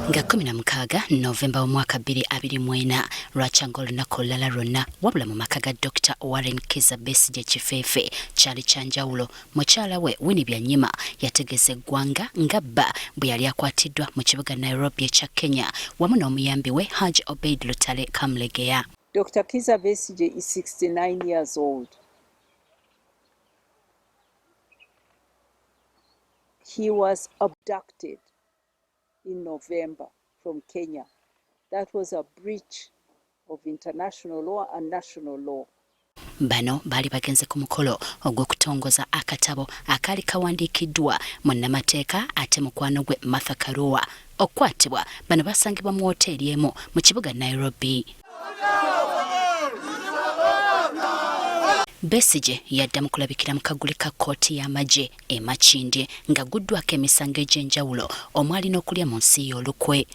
Nga 16 Novemba omwaka 2024 lwachanga olunaku olulala lwonna wabula mu maka ga Dr. Warren Kizza Besigye Kifeefe kyali kyanjawulo. Mukyala we Winnie Byanyima yategese eggwanga nga bba bwe yali akwatiddwa mu kibuga Nairobi ekya Kenya wamu n'omuyambi we Haj Obeid Lutale Kamlegeya. Dr. Kizza Besigye is 69 years old. He was abducted in November from Kenya. That was a breach of international law and national law. Bano bali bagenze ku mukolo ogw'okutongoza akatabo akali kawandiikiddwa munnamateeka ate mukwano gwe Martha Karua okukwatibwa. Bano basangibwa mu hoteeri emu mu kibuga Nairobi. Besigye yaddamu kulabikira mu kaguli ka kkooti y'amagye e Makindye nga guddwako emisango egy'enjawulo omwali n'okulya mu nsi y'olukwe.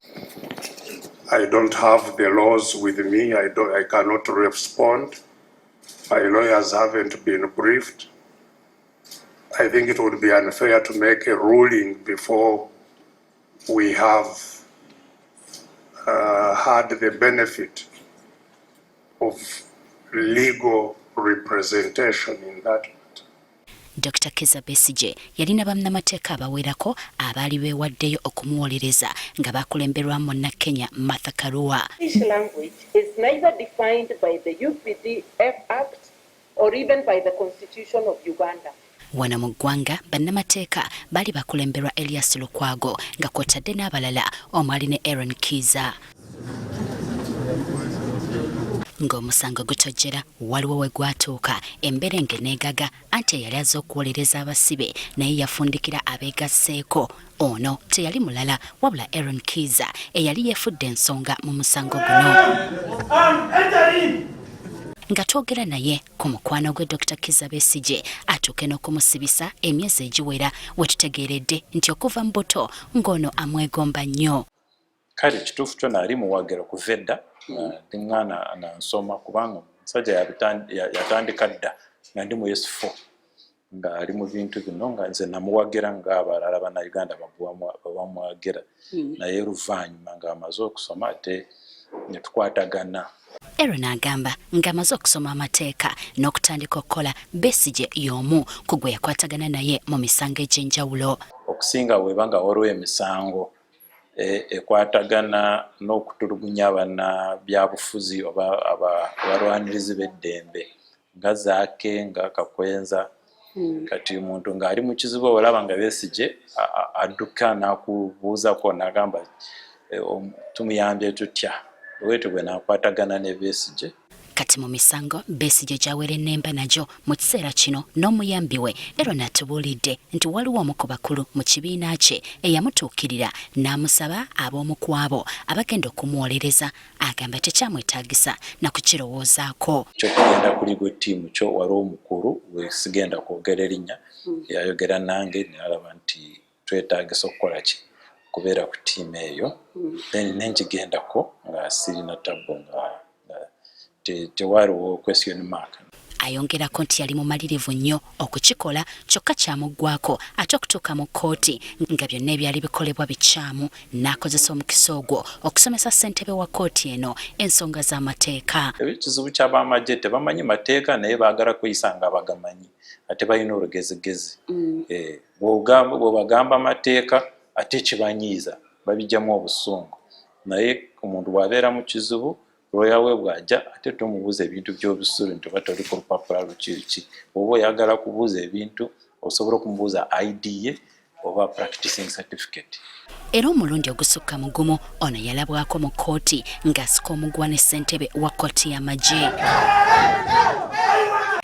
I don't have the laws with me. I cannot respond. My lawyers haven't been briefed. I think it would be unfair to make a ruling before we have had the benefit of legal representation in that. Dr. Kizza Besigye yalina bannamateeka abawerako abaali beewaddeyo okumuwolereza nga bakulemberwamu Munnakenya Martha Karua. English language is neither defined by the UPDF Act or even by the Constitution of Uganda. Wana mu ggwanga bannamateeka baali bakulemberwa Elias Lukwago nga kw'otadde n'abalala omwali ne Aaron Kizza. Ng'omusango gutojjera waliwo we gwatuuka emberenge n'egaga anti yali azze okuwolereza abasibe naye yafundikira abeegasseeko. Ono teyali mulala wabula Aaron Kizza eyali yeefudde ensonga mu musango guno. Nga twogera naye ku mukwano gwe Dr. Kizza Besigye atuuke n'okumusibisa emyezi egiwera we tutegeeredde nti okuva mu buto ng'ono amwegomba nnyo. Kale kituufu kyonna ali muwagira okuva edda ndi mwana anansoma kubanga omusajja yatandika dda nga ndi mu S4 nga ali mu bintu bino nga nze namuwagira ng'abalala bannayuganda bamuwagira naye luvannyuma ng'amaze okusoma ate ne tukwatagana. Aaron agamba ng'amaze okusoma amateeka n'okutandika okukola Besigye y'omu ku gwe yakwatagana naye mu misango egy'enjawulo. Okusinga weba nga waliwo emisango ekwatagana n'okutulugunya bannabyabufuzi oba abalwanirizi b'eddembe nga Zaake nga Kakwenza. Kati omuntu ng'ali mu kizibu olaba nga Besigye adduka n'akubuuzako n'agamba tumuyambye tutya wetu bwe n'akwatagana ne Besigye. Kati mu misango Besigye gy'awera ennemba nagyo mu kiseera kino n'omuyambi we era n'atubuulidde nti waliwo omu ku bakulu mu kibiina kye eyamutuukirira n'amusaba ab'omu ku abo abagenda okumuwolereza agamba tekyamwetaagisa na kukirowoozaako. Kyokugenda kuli gwe ttiimu kyo wali omukulu we sigenda kwogera erinnya yayogera nange n'alaba nti twetaagisa okukola ki kubeera ku ttiimu eyo nengigendako nga sirina tabbo nga tewaliwo question mark. Ayongerako nti yali mumalirivu nnyo okukikola kyokka kyamuggwako ate okutuuka mu kkooti nga byonna ebyali bikolebwa bikyamu n'akozesa omukisa ogwo okusomesa ssentebe wa kkooti eno ensonga z'amateeka. Ekizibu ky'abamagye tebamanyi mateeka naye baagala kweyisa nga bagamanyi ate balina olugezigezi. Bw'obagamba amateeka ate kibanyiiza babijjamu obusungu naye omuntu bw'abeera mu kizibu lawyer we bw'ajja ate tumubuuza ebintu by'obusulu nti oba toli ku lupapula luki oba oyagala kubuuza ebintu osobola okumubuuza ID ye oba practicing certificate. Era omulundi ogusukka mugumu ono yalabwako mu kkooti ng'asika omugwa ne ssentebe wa kkooti y'amagye.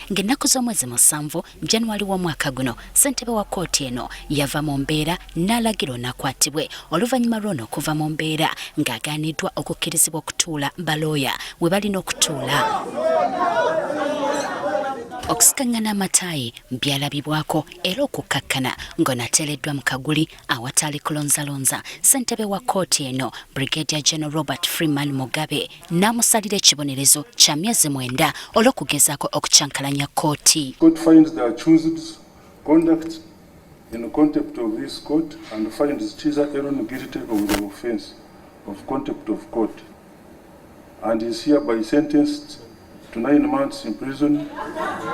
Ng'ennaku z'omwezi 7 January w'omwaka guno ssentebe wa kkooti eno yava mu mbeera n'alagirwa n'akwatibwe oluvannyuma lw'ono okuva mu mbeera ng'agaaniddwa okukkirizibwa okutuula balooya we balina okutuula. Okusikangana amataayi byalabibwako era okukkakkana ng'onateereddwa mu kaguli awatali kulonzalonza. Ssentebe wa kkooti eno Brigadier General Robert Freeman Mugabe n'amusalira ekibonerezo kya myezi 9 olw'okugezaako okucyankalanya kkooti. Court finds the accused conduct in contempt of this court and finds Kizza Aaron guilty of the offence of contempt of court and is hereby sentenced to 9 months in prison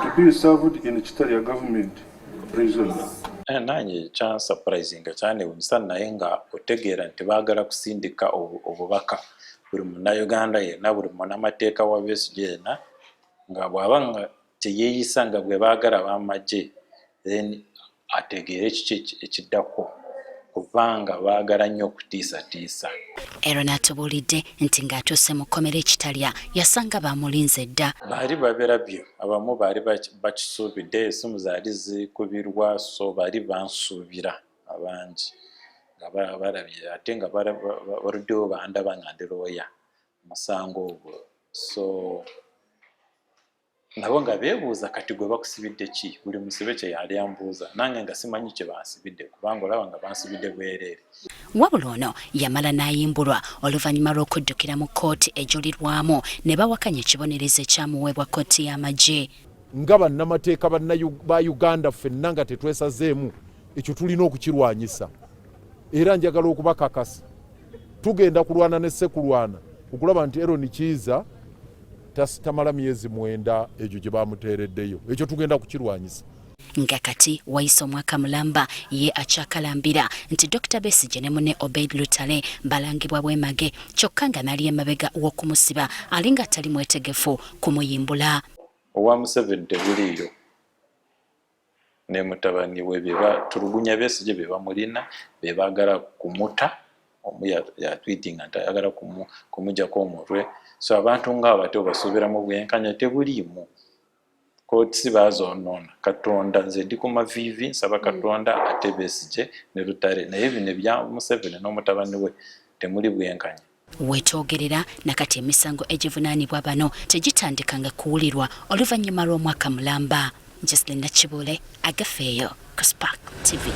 to be served in Chitalia government prison. Nanyi kya surprising cyane naye nga otegeera nti baagala kusindika obubaka buli munnayuganda yenna buli munnamateeka wa Besigye yenna nga bw'aba nga teyeeyisa nga bwe baagala b'amagye then ategeere kiki ekiddako kubanga baagala nnyo okutiisatiisa. Era n'atubuulidde nti ng'atuuse mu kkomera Kitalya yasanga bamulinze dda. Baali baberabye abamu baali bakisuubidde esimu zaali zikubirwa so baali bansuubira abangi nga balabye ate nga baluddewo bandaba nga ndi looya musango ogwo so nabo nga beebuuza kati gwe bakusibidde ki buli musibe kye yali ambuuza nange nga simanyi kye bansibidde kubanga olaba nga bansibidde bwereere. Wabula ono yamala n'ayimbulwa oluvannyuma lw'okuddukira mu kkooti ejulirwamu ne bawakanya ekibonerezo ekyamuweebwa kkooti y'amagye. Nga bannamateeka ba Uganda ffenna nga tetwesazeemu ekyo tulina okukirwanyisa era njagala okubakakasa tugenda kulwana ne Ssekulwana okulaba nti Aaron Kiiza tamala myezi 9 ekyo gye bamuteereddeyo ekyo tugenda kukirwanyisa. Nga kati wayise omwaka mulamba ye akyakalambira nti Dr. Besigye ne munne Obeid Lutale balangibwa bwemage kyokka nga nali emabega w'okumusiba alinga tali mwetegefu kumuyimbula. Owa Museveni tebuliiyo ne mutabani we tulugunya Besigye be bamulina be baagala kumuta omu yatwitinga nti ayagala kumujjako omutwe so abantu ng'abo bate basuubiramu bwenkanya tebuliimu. Kkooti si baazoonoona Katonda nze ndi ku maviivi nsaba Katonda ate Besigye ne Lutale naye bino ebya Museveni n'omutabani we temuli bwenkanya. Weetwogerera nakati emisango egivunaanibwa bano tegitandikanga kuwulirwa oluvannyuma lw'omwaka mulamba. Jocelyn Nakibule, Agafeeyo, ku Spark TV.